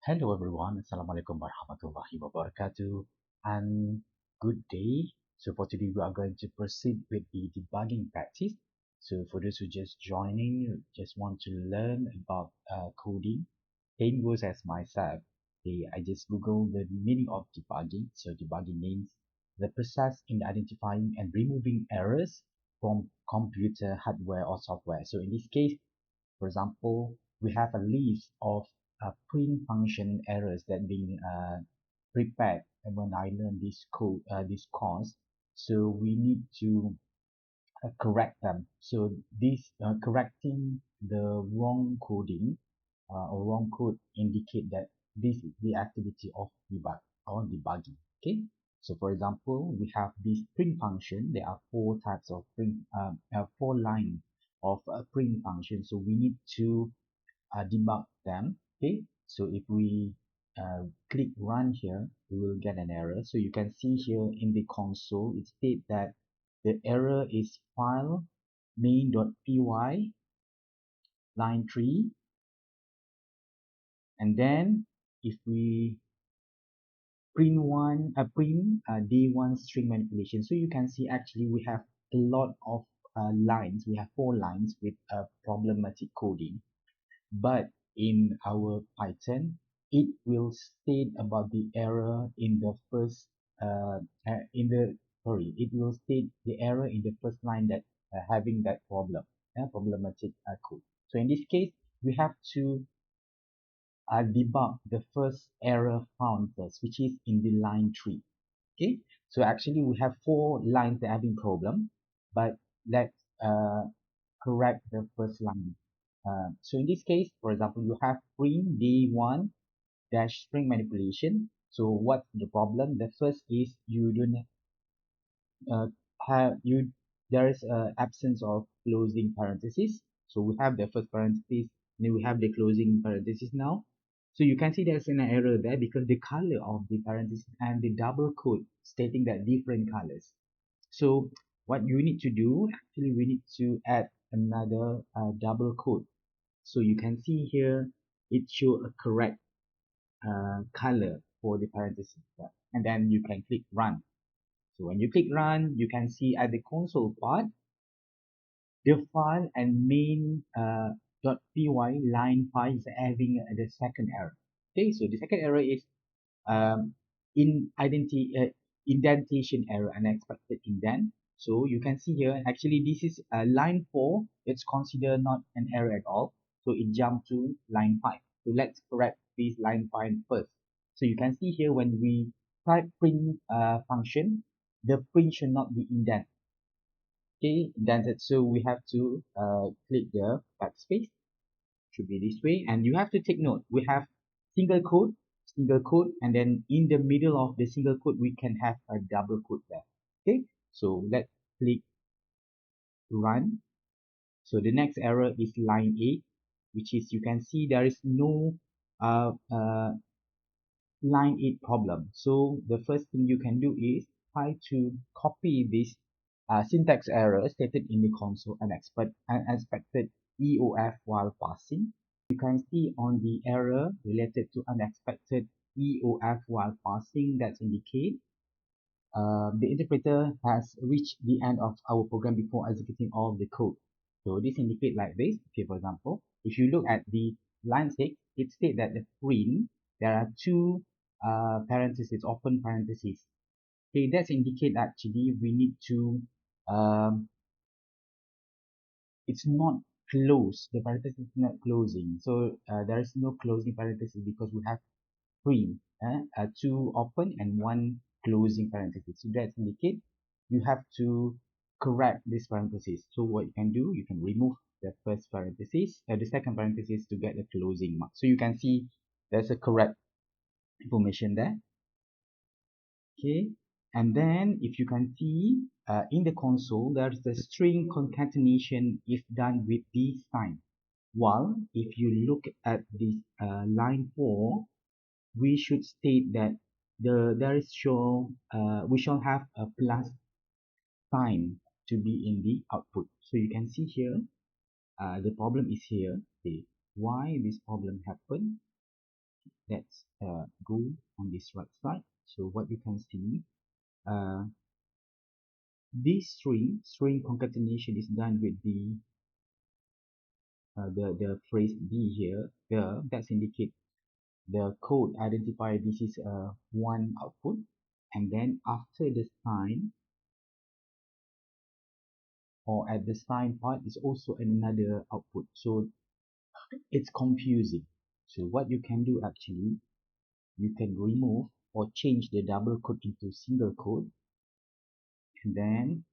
Hello everyone, Assalamualaikum warahmatullahi wabarakatuh and good day. So for today we are going to proceed with the debugging practice. So for those who just joining, just want to learn about coding, same goes as myself. I just googled the meaning of debugging. So debugging means the process in identifying and removing errors from computer hardware or software. So in this case, for example, we have a list of print function errors that being prepared when I learn this code, this course. So we need to correct them. So this correcting the wrong coding or wrong code indicate that this is the activity of debug or debugging. Okay. So for example, we have this print function. There are four types of print, four lines of print function. So we need to debug them. Okay, so if we click run here, we will get an error. So you can see here in the console, it states that the error is file main.py line 3, and then if we print d1 string manipulation, so you can see actually we have a lot of lines. We have four lines with problematic coding. But in our Python, it will state about the error in the first in the sorry, it will state the error in the first line that having that problematic code. So in this case, we have to debug the first error found first, which is in the line 3. Okay, so actually we have four lines that having problem, but let's correct the first line. So in this case, for example, you have print d1 dash string manipulation. So what's the problem? The first is you don't uh, have you there is a absence of closing parentheses. So we have the first parenthesis, then we have the closing parenthesis now. So you can see there's an error there because the color of the parenthesis and the double quote stating that different colors. So what you need to do, actually we need to add another double quote. So you can see here, it show a correct color for the parentheses. And then you can click run. So when you click run, you can see at the console part, the file and main .py line 5 is having the second error. Okay, so the second error is um, in indentation error, unexpected indent. So you can see here, actually this is line 4, it's considered not an error at all. So it jumped to line 5. So let's correct this line 5 first. So you can see here when we type print function, the print should not be indented. Okay, indented. So we have to click the backspace, should be this way, and you have to take note, we have single quote, and then in the middle of the single quote we can have a double quote there. Okay, so let's click run. So the next error is line 8, which is, you can see there is no uh, uh, line 8 problem. So the first thing you can do is try to copy this syntax error stated in the console unexpected EOF while passing. You can see on the error related to unexpected EOF while passing, that indicate the interpreter has reached the end of our program before executing all the code. So this indicate like this. Okay, for example, if you look at the line 6, it states that the print, there are two parentheses, open parentheses. Okay, that's indicate actually we need to um, it's not closed. The parenthesis is not closing. So there is no closing parenthesis because we have three, two open and one closing parenthesis. So that indicate you have to correct this parenthesis. So what you can do, you can remove the first parenthesis, the second parenthesis to get the closing mark. So you can see there's a correct information there. Okay, and then if you can see in the console, there's the string concatenation if done with this sign. While if you look at this line 4, we should state that there is we shall have a plus sign to be in the output. So you can see here, the problem is here. Okay, why this problem happened? Let's go on this right side. So what you can see, uh, this string concatenation is done with the phrase D here. That's indicate the code identify this is one output, and then after the sign or at the sign part is also another output. So it's confusing. So what you can do actually, you can remove or change the double quote into single quote, and then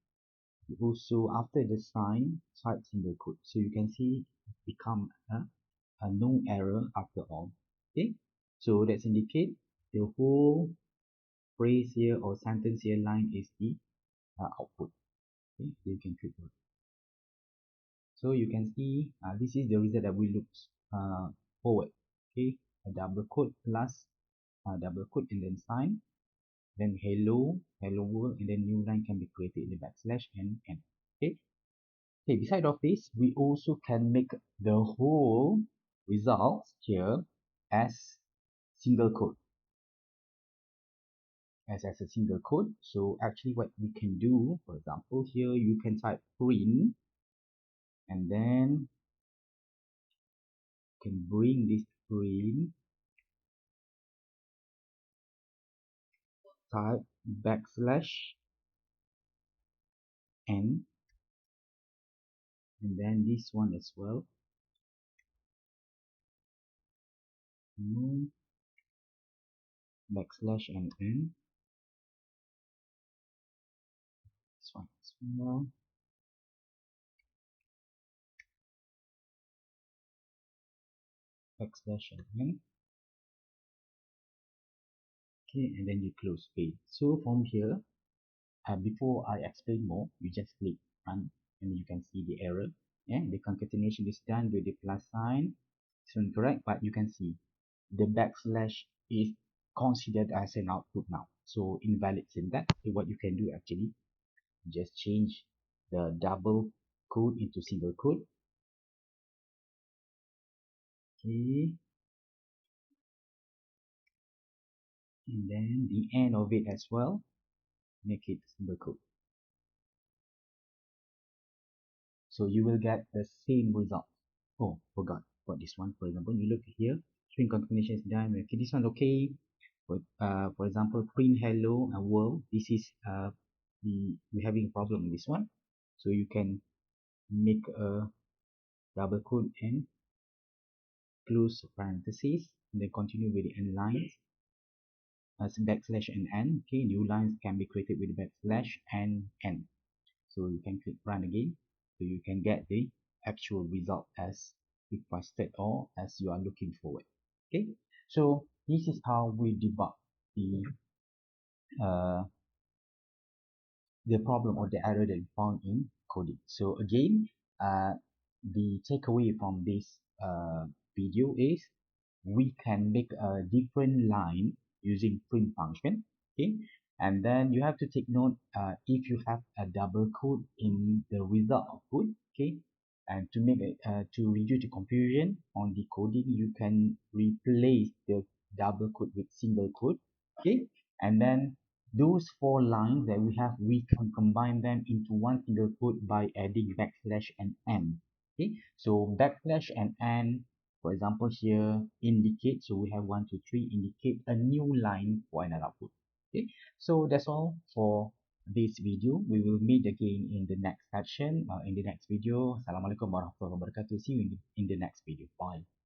you also after the sign type single quote. So you can see it become a no error after all. Okay, so that's indicate the whole phrase here or sentence here line is the output. Okay, so you can click on. So you can see this is the result that we look forward. Okay, a double quote plus double quote and then sign, then hello world, and then new line can be created in the backslash and n. Okay. Okay, beside of this, we also can make the whole results here as single quote. As a single quote. So actually what we can do, for example, here you can type print, and then you can bring this print, type backslash n, and then this one as well, backslash and n, this one as well, backslash and n. Okay, and then you close page. So from here, before I explain more, you just click run, and you can see the error. Yeah, the concatenation is done with the plus sign. It's incorrect, but you can see the backslash is considered as an output now. So invalid syntax. So what you can do actually, just change the double quote into single quote. Okay, and then the end of it as well, make it single quote. So you will get the same result. Oh, forgot about this one. For example, you look here, string concatenation is done. Okay, this one okay. For example, print hello and world. This is we're having a problem with this one. So you can make a double quote and close parentheses, and then continue with the end lines as backslash and n. Okay, new lines can be created with backslash and n. So you can click run again, so you can get the actual result as requested or as you are looking forward. Okay, so this is how we debug uh, the problem or the error that we found in coding. So again, the takeaway from this video is we can make a different line using print function. Okay, and then you have to take note if you have a double quote in the result output. Okay, and to make it to reduce the confusion on the coding, you can replace the double quote with single quote. Okay, and then those four lines that we have, we can combine them into one single quote by adding backslash and n. Okay, so backslash and n, for example, here indicate, so we have 1 2 3 indicate a new line for another output. Okay, so that's all for this video. We will meet again in the next section, in the next video. Assalamualaikum warahmatullahi wabarakatuh. See you in the next video. Bye.